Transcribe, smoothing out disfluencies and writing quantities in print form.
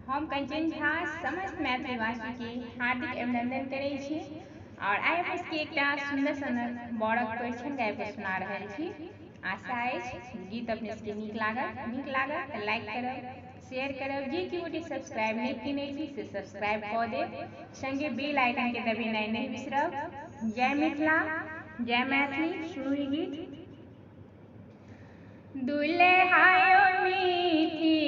हम कंचन झा समस्त मैथिलीवासी के हार्दिक अभिनंदन करै छी और आइ अपने सबके एकटा सुंदर सनक बड़क परिछन गाबि के सुना रहल छी। आशा अछि गीत अपने सबके नीक लागत तऽ लाइक करब, शेयर करब, जे कि गोटे सब्सक्राइब नहीं केने छी से सब्सक्राइब कऽ देब, संगे बेल आइकन के दबेनाइ नहीं बिसरब। जय मिथिला, जय मैथिली। सुनू ई गीत। दुल्हायो मीठी